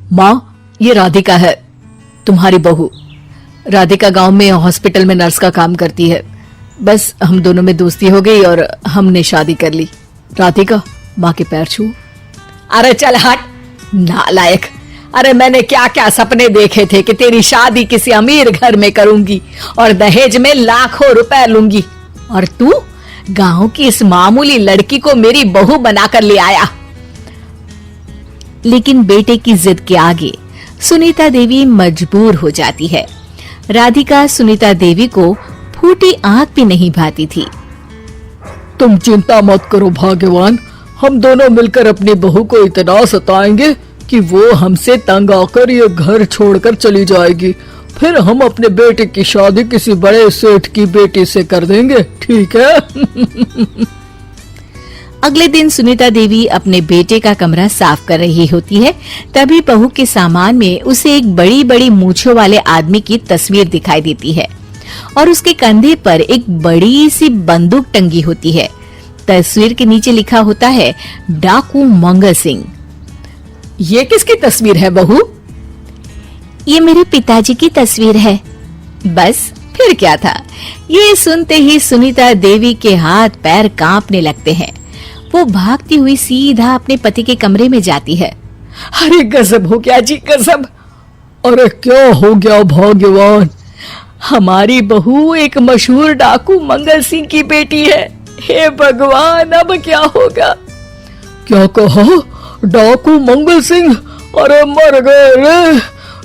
माँ, ये राधिका है, तुम्हारी बहू। राधिका गांव में हॉस्पिटल में नर्स का काम करती है। बस हम दोनों में दोस्ती हो गई और हमने शादी कर ली। राधिका, माँ के पैर छू। अरे चल हट नालायक। अरे मैंने क्या क्या सपने देखे थे कि तेरी शादी किसी अमीर घर में करूंगी और दहेज में लाखों रुपए लूंगी, और तू गांव की इस मामूली लड़की को मेरी बहू बनाकर ले आया। लेकिन बेटे की जिद के आगे सुनीता देवी मजबूर हो जाती है। राधिका सुनीता देवी को फूटी आंख भी नहीं भाती थी। तुम चिंता मत करो भाग्यवान, हम दोनों मिलकर अपनी बहू को इतना सताएंगे कि वो हमसे तंग आकर ये घर छोड़कर चली जाएगी। फिर हम अपने बेटे की शादी किसी बड़े सेठ की बेटी से कर देंगे, ठीक है? अगले दिन सुनीता देवी अपने बेटे का कमरा साफ कर रही होती है। तभी बहू के सामान में उसे एक बड़ी बड़ी मूंछों वाले आदमी की तस्वीर दिखाई देती है और उसके कंधे पर एक बड़ी सी बंदूक टंगी होती है। तस्वीर के नीचे लिखा होता है डाकू मंगल सिंह। ये किसकी तस्वीर है बहू? ये मेरे पिताजी की तस्वीर है। बस फिर क्या था। ये सुनते ही सुनीता देवी के हाथ पैर कांपने लगते हैं। वो भागती हुई सीधा अपने पति के कमरे में जाती है। अरे गजब हो गया जी, गजब। अरे क्या हो गया भाग्यवान? हमारी बहू एक मशहूर डाकू मंगल सिंह की बेटी है। हे भगवान, अब क्या होगा? क्या कहा? डाकू मंगल सिंह? अरे मर गए रे।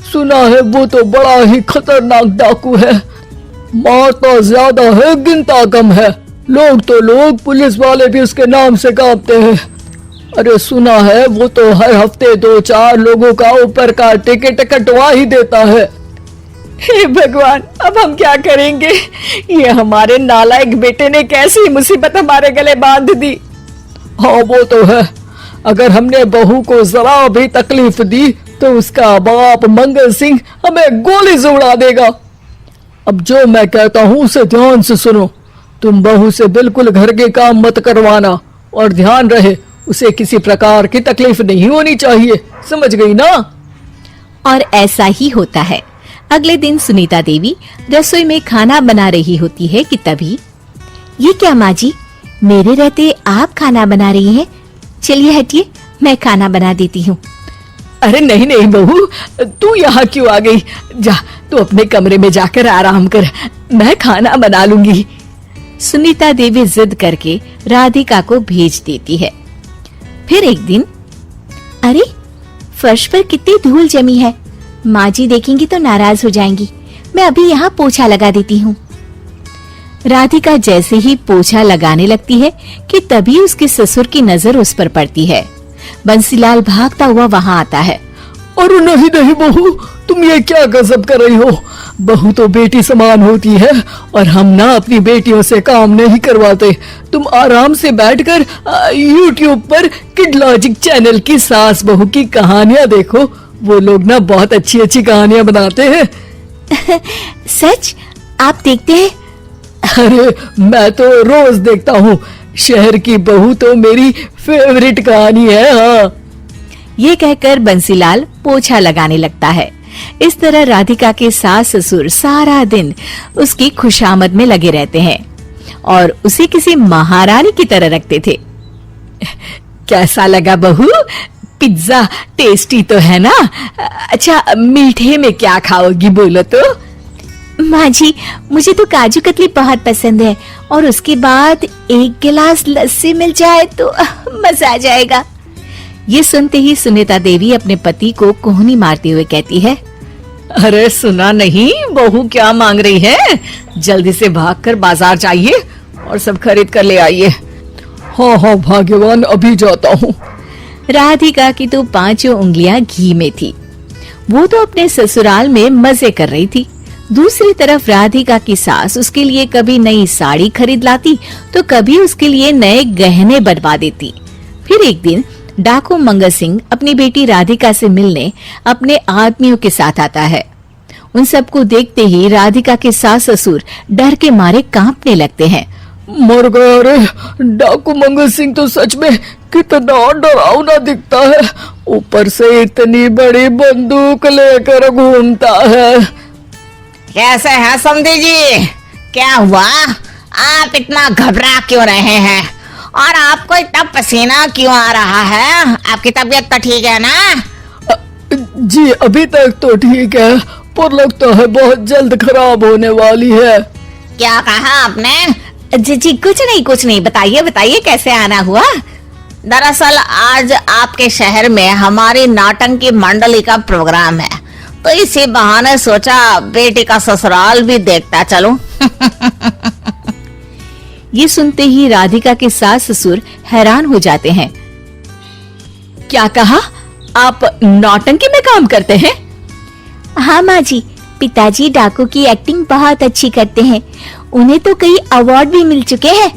सुना है वो तो बड़ा ही खतरनाक डाकू है, मारता ज्यादा है गिनता कम है। लोग पुलिस वाले भी उसके नाम से कांपते हैं। अरे सुना है वो तो हर हफ्ते 2-4 लोगों का ऊपर का टिकट कटवा ही देता है। हे भगवान, अब हम क्या करेंगे? ये हमारे नालायक बेटे ने कैसी मुसीबत हमारे गले बांध दी। हाँ वो तो है, अगर हमने बहू को जरा भी तकलीफ दी तो उसका बाप मंगल सिंह हमें गोली से उड़ा देगा। अब जो मैं कहता हूँ उसे ध्यान से सुनो। तुम बहू से बिल्कुल घर के काम मत करवाना और ध्यान रहे उसे किसी प्रकार की तकलीफ नहीं होनी चाहिए, समझ गई ना? और ऐसा ही होता है। अगले दिन सुनीता देवी रसोई में खाना बना रही होती है कि तभी, ये क्या माँ जी, मेरे रहते आप खाना बना रही हैं? चलिए हटिए, मैं खाना बना देती हूँ। अरे नहीं नहीं बहू, तू यहाँ क्यों आ गई? जा तू अपने कमरे में जाकर आराम कर, मैं खाना बना लूंगी। सुनीता देवी जिद करके राधिका को भेज देती है। फिर एक दिन, अरे फर्श पर कितनी धूल जमी है, माँ जी देखेंगी तो नाराज हो जाएंगी, मैं अभी यहाँ पोछा लगा देती हूँ। राधिका जैसे ही पोछा लगाने लगती है कि तभी उसके ससुर की नजर उस पर पड़ती है। बंसीलाल भागता हुआ वहाँ आता है। अरे नहीं नहीं बहू, तुम ये क्या गजब कर रही हो? बहू तो बेटी समान होती है और हम ना अपनी बेटियों से काम नहीं करवाते। तुम आराम से बैठकर YouTube पर किड लॉजिक चैनल की सास बहू की कहानियां देखो। वो लोग ना बहुत अच्छी अच्छी कहानियां बनाते हैं। सच? आप देखते हैं? अरे मैं तो रोज देखता हूँ। शहर की बहू तो मेरी फेवरेट कहानी है। हाँ, ये कहकर बंसीलाल पोछा लगाने लगता है। इस तरह राधिका के सास ससुर सारा दिन उसकी खुशामद में लगे रहते हैं और उसे किसी महारानी की तरह रखते थे। कैसा लगा बहू? पिज्जा टेस्टी तो है ना? अच्छा, मीठे में क्या खाओगी बोलो तो? माँ जी, मुझे तो काजू कतली बहुत पसंद है और उसके बाद एक गिलास लस्सी मिल जाए तो मजा आ जाएगा। ये सुनते ही सुनीता देवी अपने पति को कोहनी मारते हुए कहती है, अरे सुना नहीं, बहू क्या मांग रही है? जल्दी से भागकर बाजार जाइए और सब खरीद कर ले आइए। हाँ हाँ भाग्यवान, अभी जाता हूँ। राधिका की तो 5 उंगलियां घी में थी। वो तो अपने ससुराल में मजे कर रही थी। दूसरी तरफ राधिका की सास उसके लिए कभी नई साड़ी खरीद लाती तो कभी उसके लिए नए गहने बनवा देती। फिर एक दिन डाकू मंगल सिंह अपनी बेटी राधिका से मिलने अपने आदमियों के साथ आता है। उन सबको देखते ही राधिका के सास ससुर डर के मारे कांपने लगते हैं। मर गया रे। डाकू मंगल सिंह तो सच में कितना डरावना दिखता है, ऊपर से इतनी बड़ी बंदूक लेकर घूमता है। कैसे हैं समधी जी? क्या हुआ? आप इतना घबरा क्यों रहे हैं? और आपको इतना पसीना क्यों आ रहा है? आपकी तबीयत तो ठीक है ना? जी अभी तक तो ठीक है, पर लगता है बहुत जल्द खराब होने वाली है। क्या कहा आपने? जी कुछ नहीं, बताइए बताइए कैसे आना हुआ। दरअसल आज आपके शहर में हमारी नाटंकी मंडली का प्रोग्राम है, तो इसी बहाने सोचा बेटी का ससुराल भी देखता चलूं। ये सुनते ही राधिका के सास ससुर हैरान हो जाते हैं। क्या कहा? आप नौटंकी में काम करते हैं? हाँ माँ जी, पिताजी डाकू की एक्टिंग बहुत अच्छी करते हैं, उन्हें तो कई अवार्ड भी मिल चुके हैं।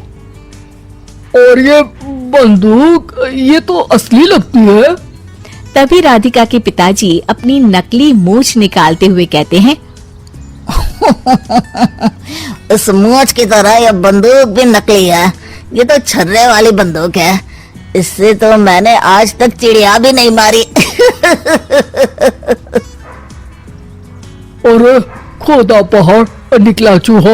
और ये बंदूक, ये तो असली लगती है। तभी राधिका के पिताजी अपनी नकली मूंछ निकालते हुए कहते हैं, इस मूंछ की तरह यह बंदूक भी नकली है। ये तो छर्रे वाली बंदूक है, इससे तो मैंने आज तक चिड़िया भी नहीं मारी। और खोदा पहाड़ निकला चूहा,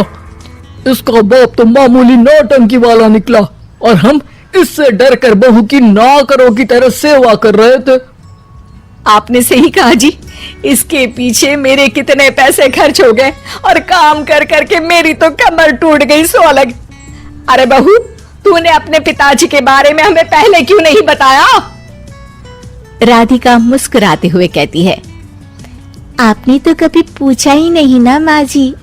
इसका बाप तो मामूली नौटंकी वाला निकला, और हम इससे डर कर बहू की नौकरों की तरह सेवा कर रहे थे। आपने सही कहा जी, इसके पीछे मेरे कितने पैसे खर्च हो गए, और काम कर करके मेरी तो कमर टूट गई सो अलग। अरे बहू, तूने अपने पिताजी के बारे में हमें पहले क्यों नहीं बताया? राधिका मुस्कुराते हुए कहती है, आपने तो कभी पूछा ही नहीं ना माँ जी।